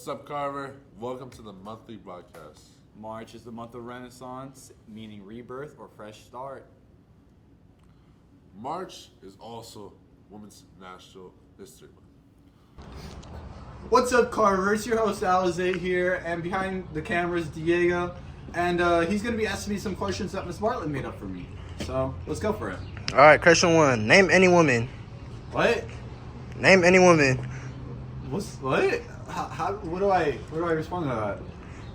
What's up, Carver? Welcome to the monthly broadcast. March is the month of Renaissance, meaning rebirth or fresh start. March is also Women's National History Month. What's up, Carver? It's your host, Alize here, and behind the camera is Diego, and he's going to be asking me some questions that Miss Bartlett made up for me. So, let's go for it. All right, question one. Name any woman. What? Name any woman. What? What do I respond to that?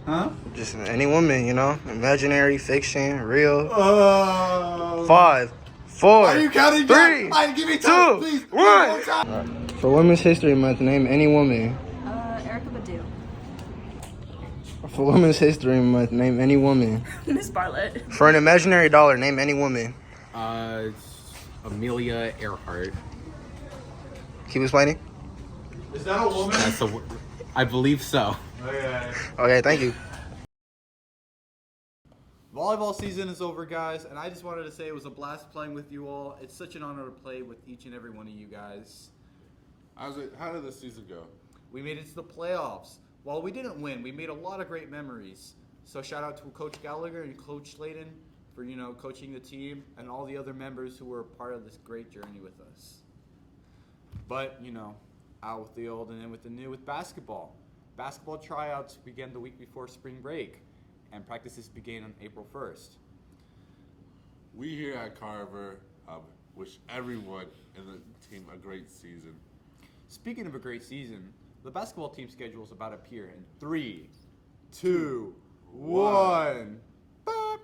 Huh? Just any woman, imaginary, fiction, real. 5, 4, Are you counting 3, down? Give me time, 2, please. 1. For Women's History Month, name any woman. Erica Badu. For Women's History Month, name any woman. Miss Bartlett. For an imaginary dollar, name any woman. Amelia Earhart. Keep explaining. Is that a woman? I believe so. Okay, thank you. Volleyball season is over, guys, and I just wanted to say it was a blast playing with you all. It's such an honor to play with each and every one of you guys. How did the season go? We made it to the playoffs. While we didn't win, we made a lot of great memories. So shout out to Coach Gallagher and Coach Slayton for, coaching the team and all the other members who were a part of this great journey with us. But, out with the old and in with the new with basketball. Basketball tryouts began the week before spring break, and practices began on April 1st. We here at Carver Hub wish everyone in the team a great season. Speaking of a great season, the basketball team schedule is about to appear in 3, 2, 1. Boop.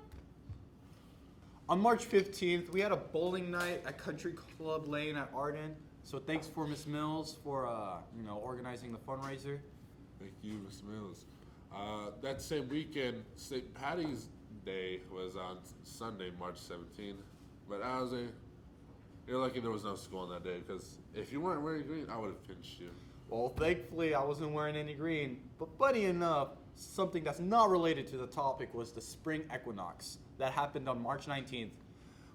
On March 15th, we had a bowling night at Country Club Lane at Arden. So thanks for Miss Mills for organizing the fundraiser. Thank you, Miss Mills. That same weekend, St. Patty's Day was on Sunday, March 17th. But you're lucky there was no school on that day, because if you weren't wearing green, I would have pinched you. Well, thankfully, I wasn't wearing any green. But funny enough, something that's not related to the topic was the spring equinox that happened on March 19th,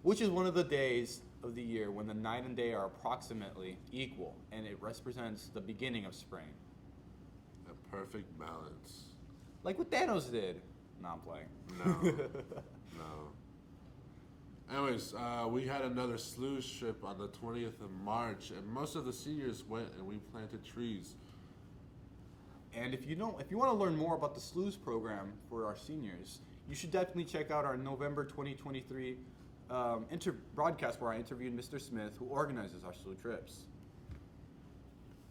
which is one of the days of the year when the night and day are approximately equal, and it represents the beginning of spring. A perfect balance. Like what Thanos did. No, I'm playing. No. Anyways, we had another sluice trip on the 20th of March, and most of the seniors went and we planted trees. And if you want to learn more about the SLUES program for our seniors, you should definitely check out our November 2023 broadcast where I interviewed Mr. Smith, who organizes our SLUE trips.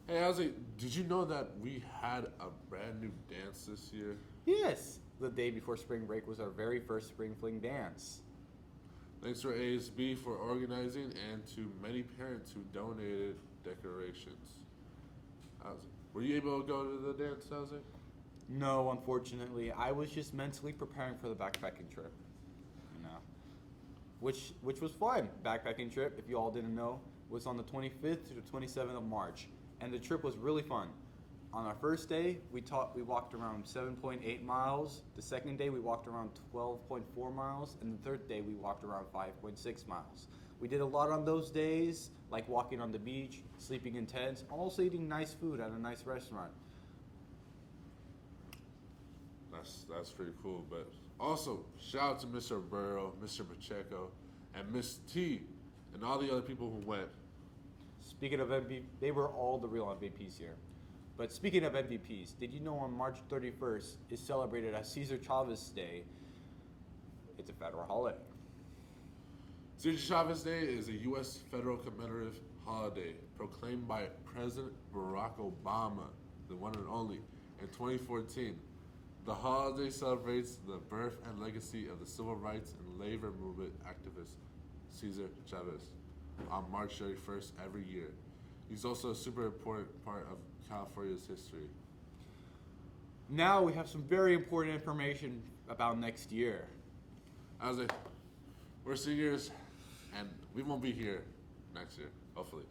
Hey, Ozzy, did you know that we had a brand new dance this year? Yes, the day before spring break was our very first Spring Fling dance. Thanks for ASB for organizing and to many parents who donated decorations. Were you able to go to the dance, Ozzy? No, unfortunately. I was just mentally preparing for the backpacking trip. Which was fun. Backpacking trip, if you all didn't know, was on the 25th to the 27th of March. And the trip was really fun. On our first day, we walked around 7.8 miles. The second day, we walked around 12.4 miles. And the third day, we walked around 5.6 miles. We did a lot on those days, like walking on the beach, sleeping in tents, also eating nice food at a nice restaurant. That's pretty cool. But also, shout out to Mr. Burrow, Mr. Pacheco, and Miss T, and all the other people who went. Speaking of MVP, they were all the real MVPs here. But speaking of MVPs, did you know on March 31st is celebrated as Cesar Chavez Day? It's a federal holiday. Cesar Chavez Day is a U.S. federal commemorative holiday proclaimed by President Barack Obama, the one and only, in 2014. The holiday celebrates the birth and legacy of the civil rights and labor movement activist Cesar Chavez on March 31st every year. He's also a super important part of California's history. Now we have some very important information about next year. We're seniors, and we won't be here next year, hopefully.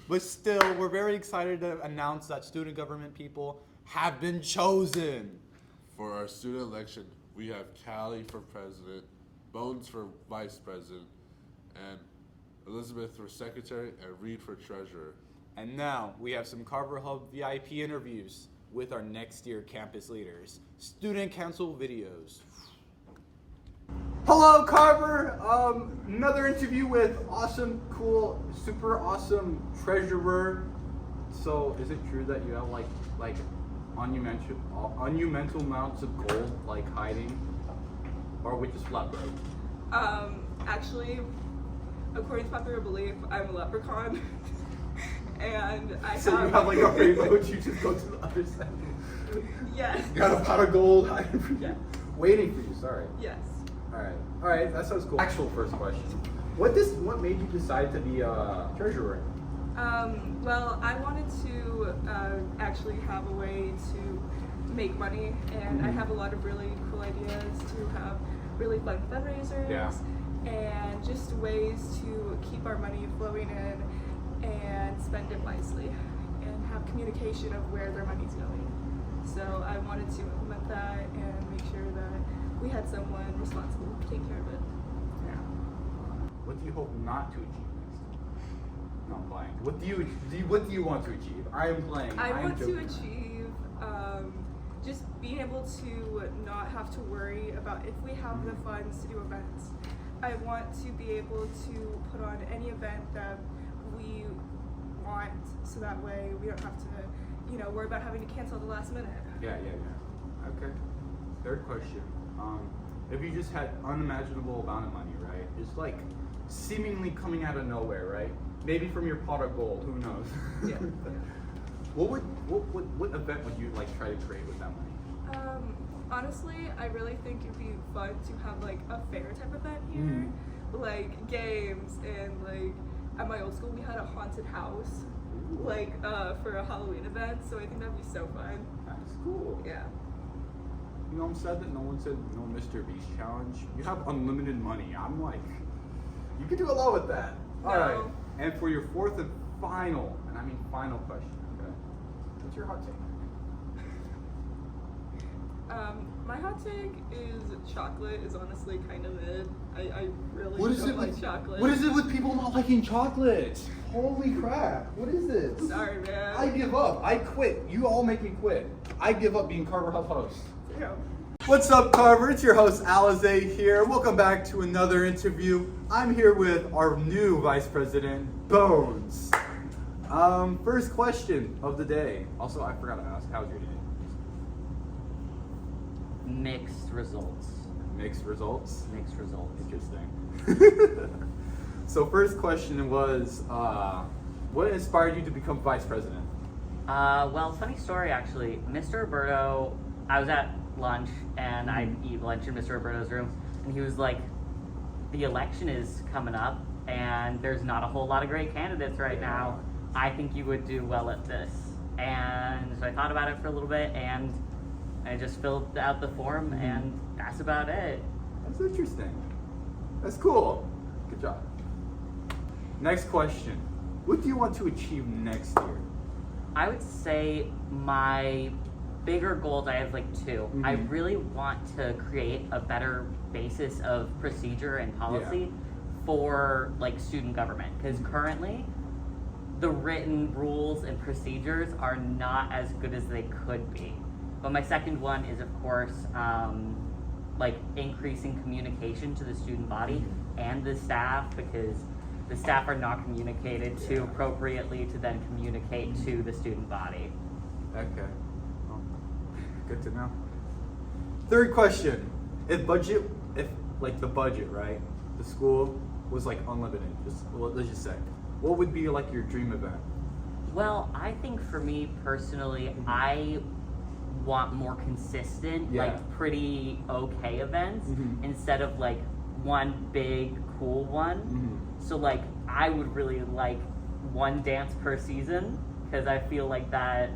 But still, we're very excited to announce that student government people have been chosen. For our student election, we have Callie for president, Bones for vice president, and Elizabeth for secretary, and Reed for treasurer. And now we have some Carver Hub VIP interviews with our next year campus leaders. Student council videos. Hello, Carver. Another interview with awesome, cool, super awesome treasurer. So, is it true that you have like monumental amounts of gold like hiding, or we just flat broke? Actually, according to popular belief, I'm a leprechaun. And I So you have like a rainbow, you just go to the other side. Yes. You got a pot of gold hiding for you. Yeah. Waiting for you. Sorry. Yes. All right, that sounds cool. Actual first question. What made you decide to be a treasurer? Well, I wanted to actually have a way to make money, and I have a lot of really cool ideas to have really fun fundraisers, and just ways to keep our money flowing in and spend it wisely, and have communication of where their money's going. So I wanted to implement that and make sure that we had someone responsible to take care of it. Yeah. What do you hope not to achieve next time? No, I'm playing. What do you want to achieve? I am playing. I want to joking. achieve just being able to not have to worry about if we have the funds to do events. I want to be able to put on any event that we want, so that way we don't have to, worry about having to cancel at the last minute. Yeah. Okay. Third question. If you just had unimaginable amount of money, right? It's like seemingly coming out of nowhere, right? Maybe from your pot of gold. Who knows? Yeah. What event would you like try to create with that money? Honestly, I really think it'd be fun to have like a fair type event here, like games, and like at my old school we had a haunted house, like for a Halloween event. So I think that'd be so fun. That's cool. Yeah. You know, I'm sad that no one said no Mr. Beast challenge. You have unlimited money. I'm like, you could do a lot with that. All right. And for your fourth and final, and I mean final question, okay? What's your hot take? My hot take is chocolate is honestly kind of it. I really What is don't it like with chocolate. What is it with people not liking chocolate? Holy crap! What is this? Sorry, man. I give up. I quit. You all make me quit. I give up being Carver Hub host. Yeah. What's up, Carver? It's your host, Alize here. Welcome back to another interview. I'm here with our new Vice President, Bones. First question of the day. Also, I forgot to ask, how's your day? Mixed results. Mixed results? Mixed results. Interesting. So first question was, what inspired you to become Vice President? Well, funny story actually. Mr. Roberto, I was at lunch and I eat lunch in Mr. Roberto's room, and he was like, the election is coming up and there's not a whole lot of great candidates right now. I think you would do well at this. And so I thought about it for a little bit, and I just filled out the form, and that's about it. That's interesting. That's cool. Good job. Next question. What do you want to achieve next year? I would say my bigger goals, I have like two. I really want to create a better basis of procedure and policy for like student government, because currently the written rules and procedures are not as good as they could be. But my second one is, of course, like increasing communication to the student body and the staff, because the staff are not communicated to appropriately to then communicate to the student body. Okay. Well, good to know. Third question. If the budget, right? The school was like unlimited. Let's just say. What would be like your dream event? Well, I think for me personally, I want more consistent, like pretty okay events instead of like one big cool one. So like I would really like one dance per season, because I feel like that,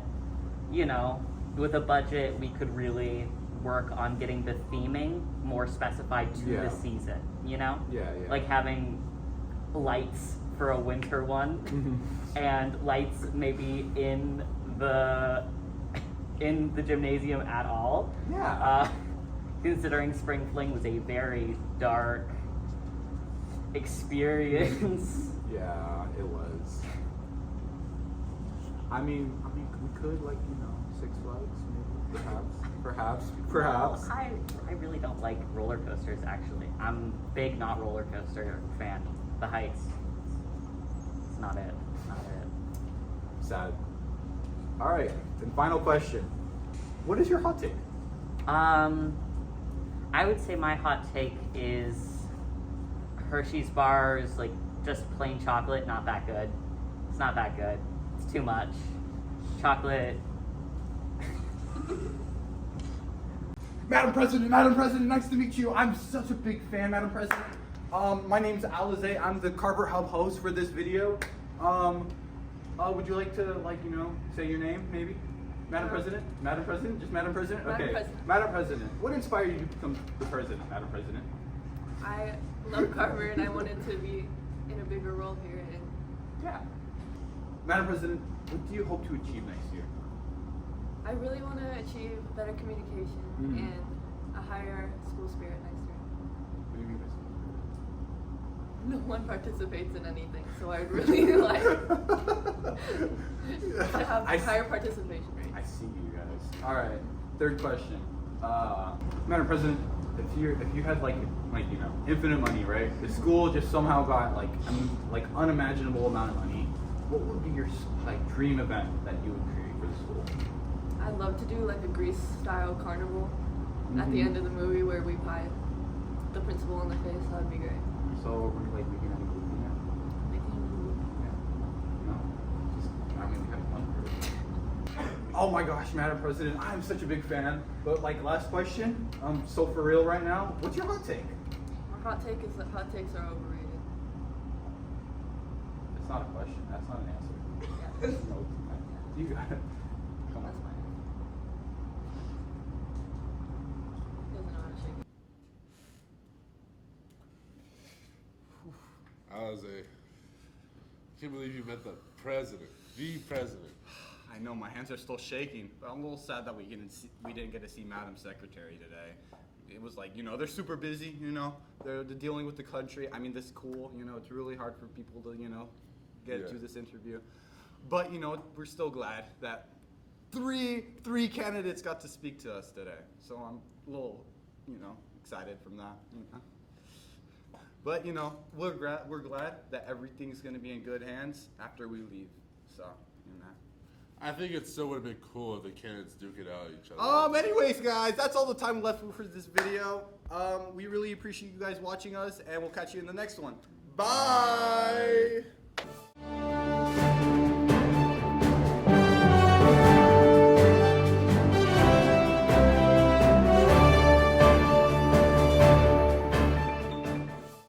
with a budget we could really work on getting the theming more specified to the season, like having lights for a winter one and lights maybe in the gymnasium at all. Considering Spring Fling was a very dark experience. Yeah, it was. I mean, we could like Six Flags, maybe, perhaps. Well, I really don't like roller coasters. Actually, I'm big not roller coaster fan. The heights, it's not it. It's not it. Sad. All right, and final question. What is your hot take? I would say my hot take is Hershey's bars, like just plain chocolate, not that good. It's not that good. It's too much. Chocolate. Madam President, nice to meet you. I'm such a big fan, Madam President. My name's Alize. I'm the Carver Hub host for this video. Would you like to, say your name, maybe? Madam President? Madam President? Just Madam President? Madam Okay. President. Madam President. What inspired you to become the president, Madam President? I love Carver and I wanted to be in a bigger role here. And Yeah. Madam President, what do you hope to achieve next year? I really want to achieve better communication and a higher school spirit next year. What do you mean by No one participates in anything, so I'd really like to have a higher participation rate. I see you guys. All right. Third question. Madam President, if you had infinite money, right? The school just somehow got unimaginable amount of money. What would be your dream event that you would create for the school? I'd love to do like a Greece style carnival at the end of the movie where we pie the principal in the face. That would be great. So we're making any movie now? No. We have one for it. Oh my gosh, Madam President, I'm such a big fan. But last question. So for real right now, what's your hot take? My hot take is that hot takes are overrated. It's not a question. That's not an answer. Yeah. No. You got it. Come That's on. fine. Doesn't know how to shake it. I can't believe you met the president. I know my hands are still shaking, but I'm a little sad that we didn't get to see Madam Secretary today. It was they're super busy, they're dealing with the country. I mean, this is cool, it's really hard for people to, get to this interview. But, we're still glad that three candidates got to speak to us today. So I'm a little, excited from that. But, we're glad that everything's going to be in good hands after we leave. So, I think it still would have been cool if the candidates duke it out at each other. Anyways, guys, that's all the time left for this video. We really appreciate you guys watching us, and we'll catch you in the next one. Bye!